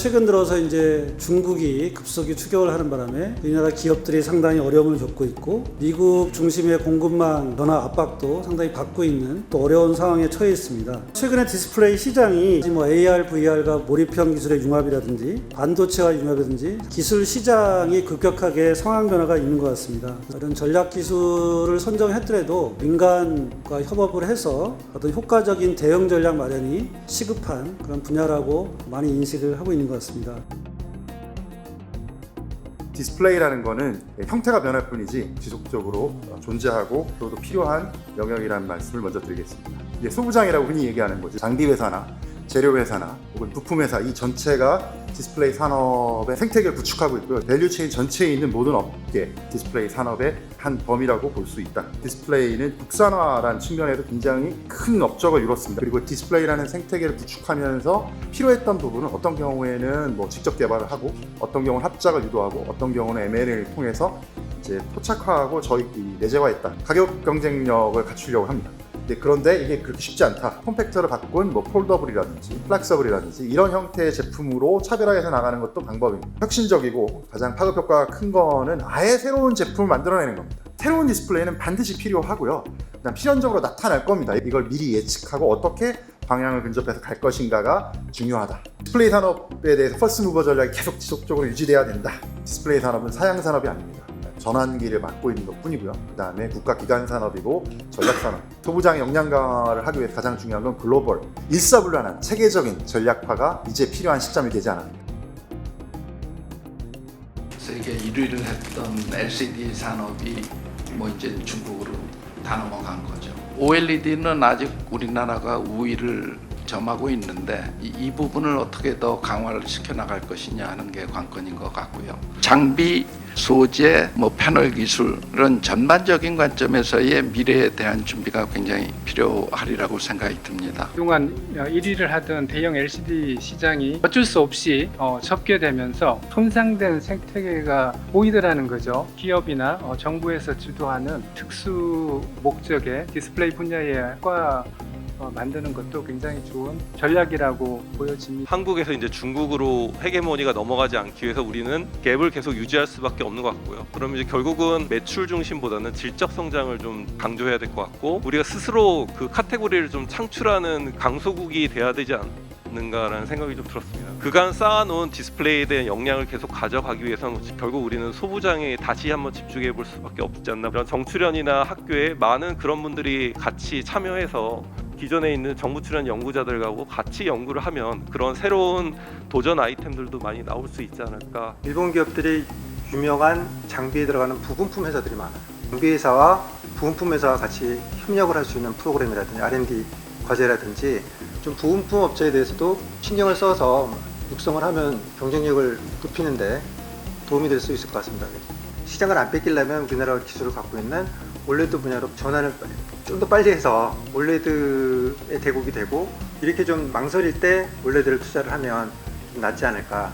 최근 들어서 이제 중국이 급속히 추격을 하는 바람에 우리나라 기업들이 상당히 어려움을 겪고 있고 미국 중심의 공급망 변화 압박도 상당히 받고 있는 또 어려운 상황에 처해 있습니다. 최근에 디스플레이 시장이 뭐 AR, VR과 몰입형 기술의 융합이라든지 반도체와 융합이라든지 기술 시장이 급격하게 상황 변화가 있는 것 같습니다. 이런 전략 기술을 선정했더라도 민간과 협업을 해서 어떤 효과적인 대응 전략 마련이 시급한 그런 분야라고 많이 인식을 하고 있는 것 같습니다. 디스플레이라는 거는 형태가 변할 뿐이지 지속적으로 존재하고 또 필요한 영역이라는 말씀을 먼저 드리겠습니다. 이게 소부장이라고 흔히 얘기하는 거죠. 장비 회사나 재료 회사나 혹은 부품 회사 이 전체가 디스플레이 산업의 생태계를 구축하고 있고요. 밸류체인 전체에 있는 모든 업계 디스플레이 산업의 한 범위라고 볼 수 있다. 디스플레이는 국산화라는 측면에도 굉장히 큰 업적을 이뤘습니다. 그리고 디스플레이라는 생태계를 구축하면서 필요했던 부분은 어떤 경우에는 뭐 직접 개발을 하고 어떤 경우는 합작을 유도하고 어떤 경우는 M&A를 통해서 이제 토착화하고 저희끼리 내재화했다. 가격 경쟁력을 갖추려고 합니다. 그런데 이게 그렇게 쉽지 않다. 폼팩터를 바꾼 뭐 폴더블이라든지 플렉서블이라든지 이런 형태의 제품으로 차별화해서 나가는 것도 방법입니다. 혁신적이고 가장 파급 효과가 큰 거는 아예 새로운 제품을 만들어내는 겁니다. 새로운 디스플레이는 반드시 필요하고요. 그다음 필연적으로 나타날 겁니다. 이걸 미리 예측하고 어떻게 방향을 근접해서 갈 것인가가 중요하다. 디스플레이 산업에 대해서 퍼스트 무버 전략이 계속 지속적으로 유지돼야 된다. 디스플레이 산업은 사양 산업이 아닙니다. 전환기를 맡고 있는 것 뿐이고요. 그 다음에 국가기관 산업이고 전략산업. 소부장의 역량 강화를 하기 위해서 가장 중요한 건 글로벌, 일사불란한 체계적인 전략화가 이제 필요한 시점이 되지 않았나. 세계 1위를 했던 LCD 산업이 뭐 이제 중국으로 다 넘어간 거죠. OLED는 아직 우리나라가 우위를 점하고 있는데 이 부분을 어떻게 더 강화를 시켜나갈 것이냐 하는 게 관건인 것 같고요. 장비, 소재, 패널 기술은 전반적인 관점에서의 미래에 대한 준비가 굉장히 필요하리라고 생각이 듭니다. 그동안 1위를 하던 대형 LCD 시장이 어쩔 수 없이 접게되면서 손상된 생태계가 보이더라는 거죠. 기업이나 정부에서 주도하는 특수 목적의 디스플레이 분야의 효과 만드는 것도 굉장히 좋은 전략이라고 보여집니다. 한국에서 이제 중국으로 헤게모니가 넘어가지 않기 위해서 우리는 갭을 계속 유지할 수밖에 없는 것 같고요. 그러면 이제 결국은 매출 중심보다는 질적 성장을 좀 강조해야 될 것 같고 우리가 스스로 그 카테고리를 좀 창출하는 강소국이 돼야 되지 않는가라는 생각이 좀 들었습니다. 그간 쌓아놓은 디스플레이에 대한 역량을 계속 가져가기 위해서는 결국 우리는 소부장에 다시 한번 집중해 볼 수밖에 없지 않나. 이런 정출연이나 학교에 많은 그런 분들이 같이 참여해서 기존에 있는 정부 출연 연구자들하고 같이 연구를 하면 그런 새로운 도전 아이템들도 많이 나올 수 있지 않을까. 일본 기업들이 유명한 장비에 들어가는 부분품 회사들이 많아요. 장비 회사와 부분품 회사와 같이 협력을 할 수 있는 프로그램이라든지 R&D 과제라든지 좀 부분품 업체에 대해서도 신경을 써서 육성을 하면 경쟁력을 높이는데 도움이 될 수 있을 것 같습니다. 시장을 안 뺏기려면 우리나라 기술을 갖고 있는 올레드 분야로 전환을 좀 더 빨리 해서 올레드의 대국이 되고 이렇게 좀 망설일 때 올레드를 투자를 하면 좀 낫지 않을까.